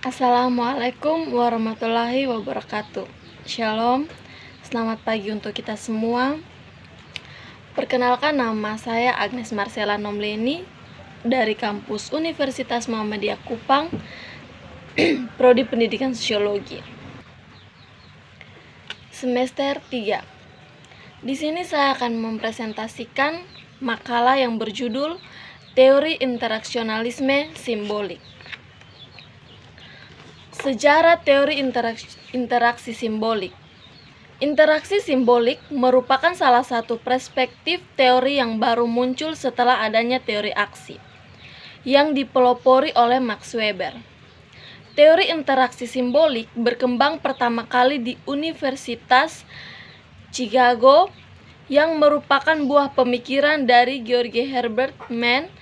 Assalamualaikum warahmatullahi wabarakatuh. Shalom, selamat pagi untuk kita semua. Perkenalkan, nama saya Agnes Marcella Nomleni dari kampus Universitas Muhammadiyah Kupang, Prodi Pendidikan Sosiologi. Semester 3. Di sini saya akan mempresentasikan makalah yang berjudul Teori Interaksionalisme Simbolik. Sejarah teori interaksi simbolik. Interaksi simbolik merupakan salah satu perspektif teori yang baru muncul setelah adanya teori aksi, yang dipelopori oleh Max Weber. Teori interaksi simbolik berkembang pertama kali di Universitas Chicago, yang merupakan buah pemikiran dari George Herbert Mann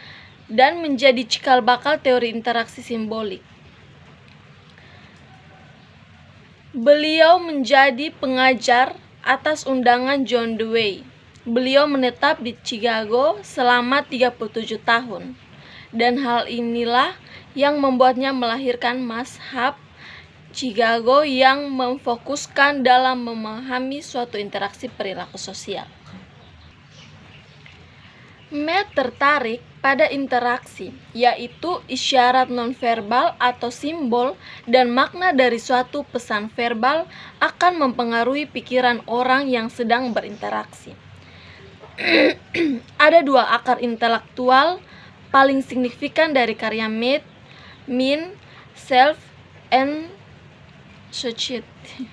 dan menjadi cikal bakal teori interaksi simbolik. Beliau menjadi pengajar atas undangan John Dewey. Beliau menetap di Chicago selama 37 tahun. Dan hal inilah yang membuatnya melahirkan mazhab Chicago yang memfokuskan dalam memahami suatu interaksi perilaku sosial. Matt tertarik pada interaksi, yaitu isyarat nonverbal atau simbol dan makna dari suatu pesan verbal akan mempengaruhi pikiran orang yang sedang berinteraksi. Ada dua akar intelektual paling signifikan dari karya Matt: Mind, Self, and Society.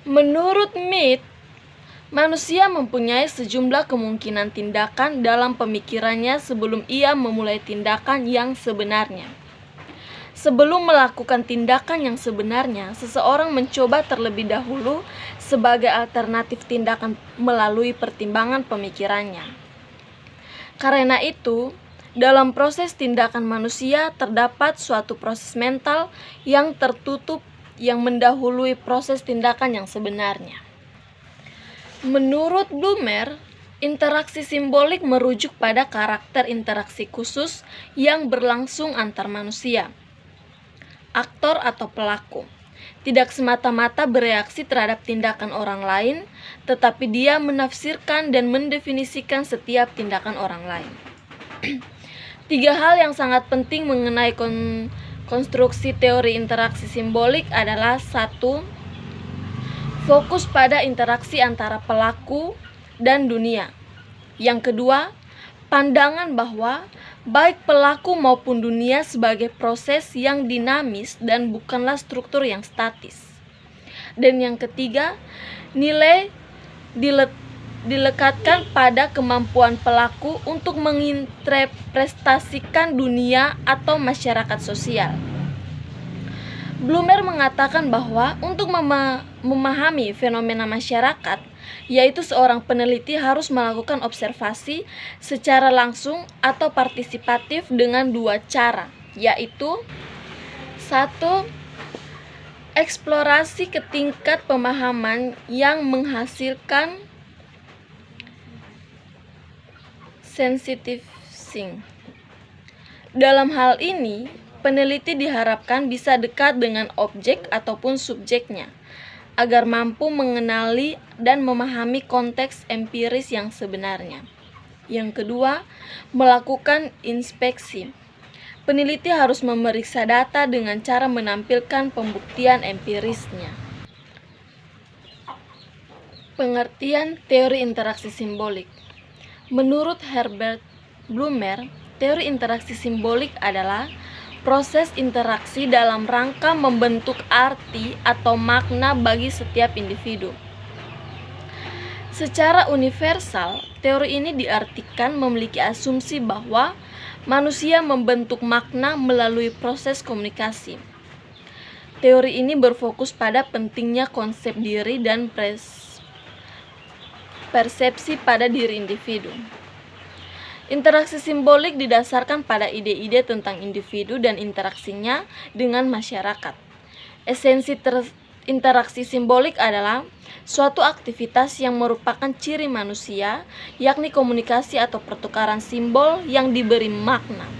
Menurut Matt, manusia mempunyai sejumlah kemungkinan tindakan dalam pemikirannya sebelum ia memulai tindakan yang sebenarnya. Sebelum melakukan tindakan yang sebenarnya, seseorang mencoba terlebih dahulu sebagai alternatif tindakan melalui pertimbangan pemikirannya. Karena itu, dalam proses tindakan manusia terdapat suatu proses mental yang tertutup yang mendahului proses tindakan yang sebenarnya. Menurut Blumer, interaksi simbolik merujuk pada karakter interaksi khusus yang berlangsung antar manusia, aktor atau pelaku. Tidak semata-mata bereaksi terhadap tindakan orang lain, tetapi dia menafsirkan dan mendefinisikan setiap tindakan orang lain. Tiga hal yang sangat penting mengenai konstruksi teori interaksi simbolik adalah: 1. Fokus pada interaksi antara pelaku dan dunia. Yang kedua, pandangan bahwa baik pelaku maupun dunia sebagai proses yang dinamis dan bukanlah struktur yang statis. Dan yang ketiga, nilai dilekatkan pada kemampuan pelaku untuk menginterpretasikan dunia atau masyarakat sosial. Blumer mengatakan bahwa untuk memahami fenomena masyarakat, yaitu seorang peneliti harus melakukan observasi secara langsung atau partisipatif dengan dua cara, yaitu: 1. Eksplorasi ke tingkat pemahaman yang menghasilkan sensitiving. Dalam hal ini, peneliti diharapkan bisa dekat dengan objek ataupun subjeknya, agar mampu mengenali dan memahami konteks empiris yang sebenarnya. Yang kedua, melakukan inspeksi. Peneliti harus memeriksa data dengan cara menampilkan pembuktian empirisnya. Pengertian teori interaksi simbolik. Menurut Herbert Blumer, teori interaksi simbolik adalah proses interaksi dalam rangka membentuk arti atau makna bagi setiap individu. Secara universal, teori ini diartikan memiliki asumsi bahwa manusia membentuk makna melalui proses komunikasi. Teori ini berfokus pada pentingnya konsep diri dan persepsi pada diri individu. Interaksi simbolik didasarkan pada ide-ide tentang individu dan interaksinya dengan masyarakat. Esensi interaksi simbolik adalah suatu aktivitas yang merupakan ciri manusia, yakni komunikasi atau pertukaran simbol yang diberi makna.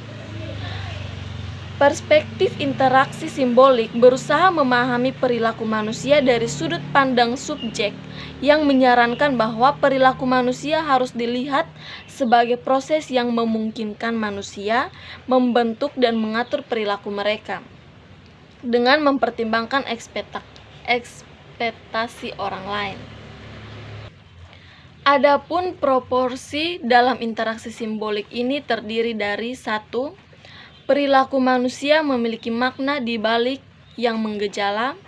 Perspektif interaksi simbolik berusaha memahami perilaku manusia dari sudut pandang subjek yang menyarankan bahwa perilaku manusia harus dilihat sebagai proses yang memungkinkan manusia membentuk dan mengatur perilaku mereka dengan mempertimbangkan ekspektasi orang lain. Adapun proporsi dalam interaksi simbolik ini terdiri dari 1. Perilaku manusia memiliki makna di balik yang menggejala.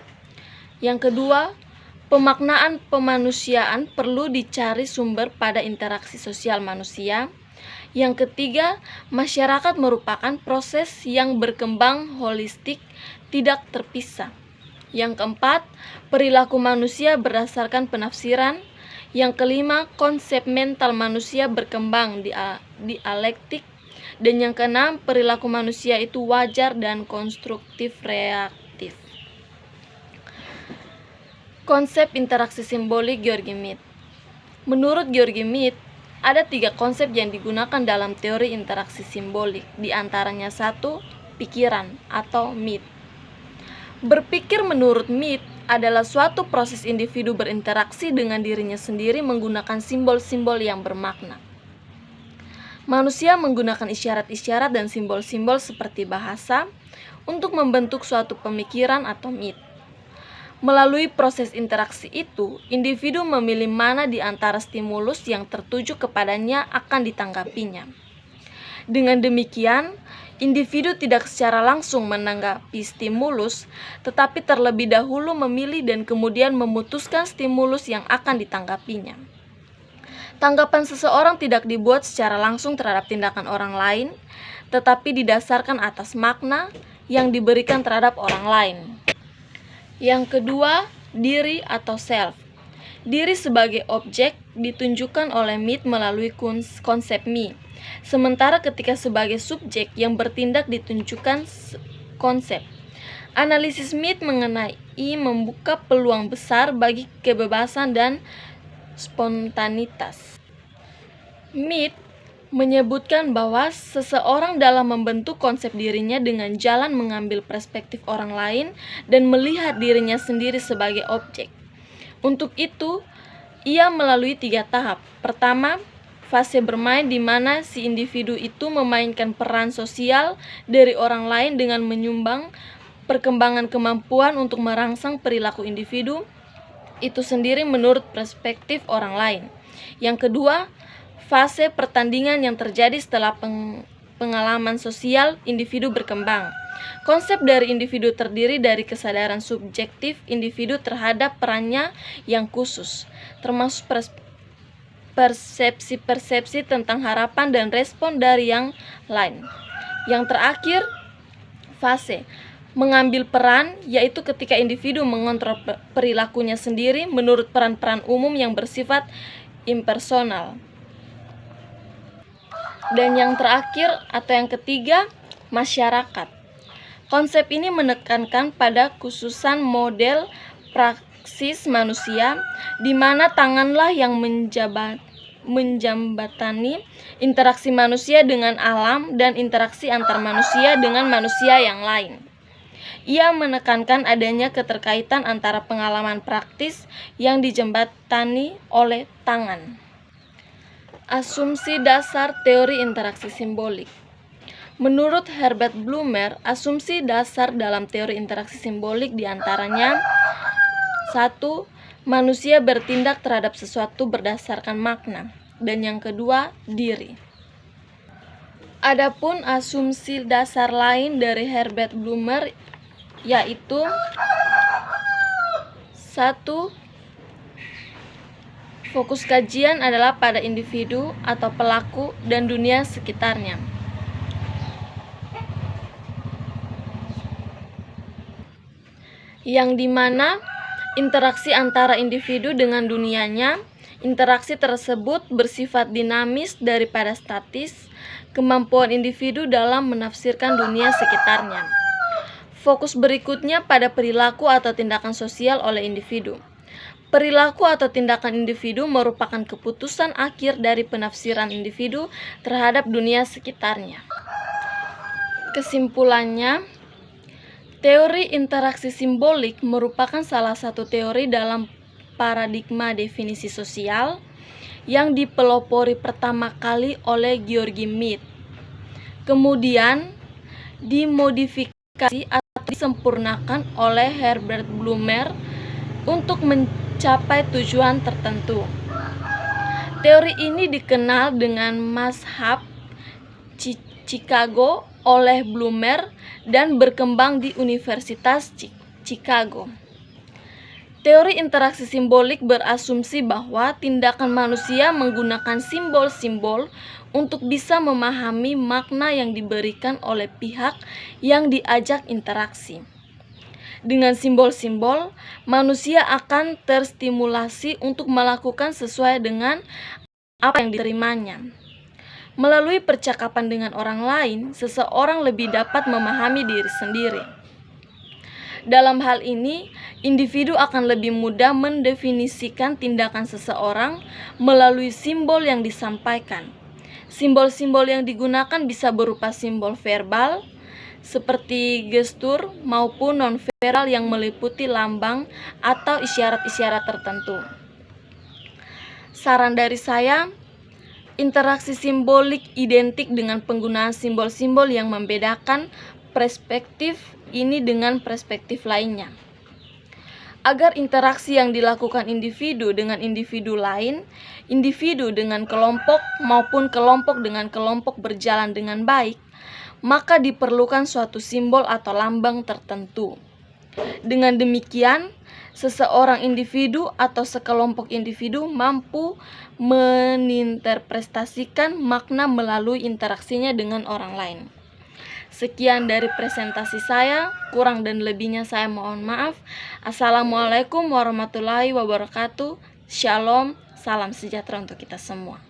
Yang kedua, pemaknaan pemanusiaan perlu dicari sumber pada interaksi sosial manusia. Yang ketiga, masyarakat merupakan proses yang berkembang holistik, tidak terpisah. Yang keempat, perilaku manusia berdasarkan penafsiran. Yang kelima, konsep mental manusia berkembang dialektik. Dan yang keenam, perilaku manusia itu wajar dan konstruktif reaktif. Konsep interaksi simbolik George Mead. Menurut George Mead, ada 3 konsep yang digunakan dalam teori interaksi simbolik, di antaranya 1. Pikiran atau myth. Berpikir menurut Mead adalah suatu proses individu berinteraksi dengan dirinya sendiri menggunakan simbol-simbol yang bermakna. Manusia menggunakan isyarat-isyarat dan simbol-simbol seperti bahasa untuk membentuk suatu pemikiran atau myth. Melalui proses interaksi itu, individu memilih mana di antara stimulus yang tertuju kepadanya akan ditanggapinya. Dengan demikian, individu tidak secara langsung menanggapi stimulus, tetapi terlebih dahulu memilih dan kemudian memutuskan stimulus yang akan ditanggapinya. Tanggapan seseorang tidak dibuat secara langsung terhadap tindakan orang lain, tetapi didasarkan atas makna yang diberikan terhadap orang lain. Yang kedua, diri atau self. Diri sebagai objek ditunjukkan oleh Mead melalui konsep me, sementara ketika sebagai subjek yang bertindak ditunjukkan konsep. Analisis Mead mengenai membuka peluang besar bagi kebebasan dan spontanitas. Mead menyebutkan bahwa seseorang dalam membentuk konsep dirinya dengan jalan mengambil perspektif orang lain dan melihat dirinya sendiri sebagai objek. Untuk itu, ia melalui 3 tahap. Pertama, fase bermain di mana si individu itu memainkan peran sosial dari orang lain dengan menyumbang perkembangan kemampuan untuk merangsang perilaku individu itu sendiri menurut perspektif orang lain. Yang kedua, fase pertandingan yang terjadi setelah pengalaman sosial individu berkembang. Konsep dari individu terdiri dari kesadaran subjektif individu terhadap perannya yang khusus, termasuk persepsi-persepsi tentang harapan dan respon dari yang lain. Yang terakhir, fase mengambil peran, yaitu ketika individu mengontrol perilakunya sendiri menurut peran-peran umum yang bersifat impersonal. Dan yang terakhir atau yang ketiga, masyarakat. Konsep ini menekankan pada khususan model praksis manusia, di mana tanganlah yang menjembatani interaksi manusia dengan alam dan interaksi antar manusia dengan manusia yang lain. Ia menekankan adanya keterkaitan antara pengalaman praktis yang dijembatani oleh tangan. Asumsi dasar teori interaksi simbolik. Menurut Herbert Blumer, asumsi dasar dalam teori interaksi simbolik diantaranya 1. Manusia bertindak terhadap sesuatu berdasarkan makna. Dan yang kedua, diri. Adapun asumsi dasar lain dari Herbert Blumer yaitu 1. Fokus kajian adalah pada individu atau pelaku dan dunia sekitarnya. Yang dimana interaksi antara individu dengan dunianya, interaksi tersebut bersifat dinamis daripada statis, kemampuan individu dalam menafsirkan dunia sekitarnya. Fokus berikutnya pada perilaku atau tindakan sosial oleh individu. Perilaku atau tindakan individu merupakan keputusan akhir dari penafsiran individu terhadap dunia sekitarnya. Kesimpulannya, teori interaksi simbolik merupakan salah satu teori dalam paradigma definisi sosial yang dipelopori pertama kali oleh Georgi Mead. Kemudian dimodifikasi atau disempurnakan oleh Herbert Blumer untuk mencapai tujuan tertentu. Teori ini dikenal dengan mazhab Chicago oleh Blumer dan berkembang di Universitas Chicago. Teori interaksi simbolik berasumsi bahwa tindakan manusia menggunakan simbol-simbol untuk bisa memahami makna yang diberikan oleh pihak yang diajak interaksi. Dengan simbol-simbol, manusia akan terstimulasi untuk melakukan sesuai dengan apa yang diterimanya. Melalui percakapan dengan orang lain, seseorang lebih dapat memahami diri sendiri. Dalam hal ini, individu akan lebih mudah mendefinisikan tindakan seseorang melalui simbol yang disampaikan. Simbol-simbol yang digunakan bisa berupa simbol verbal, seperti gestur, maupun non-verbal yang meliputi lambang atau isyarat-isyarat tertentu. Saran dari saya, interaksi simbolik identik dengan penggunaan simbol-simbol yang membedakan perspektif ini dengan perspektif lainnya. Agar interaksi yang dilakukan individu dengan individu lain, individu dengan kelompok maupun kelompok dengan kelompok berjalan dengan baik, maka diperlukan suatu simbol atau lambang tertentu. Dengan demikian, seseorang individu atau sekelompok individu mampu meninterpretasikan makna melalui interaksinya dengan orang lain. Sekian dari presentasi saya, kurang dan lebihnya saya mohon maaf. Assalamualaikum warahmatullahi wabarakatuh. Shalom, salam sejahtera untuk kita semua.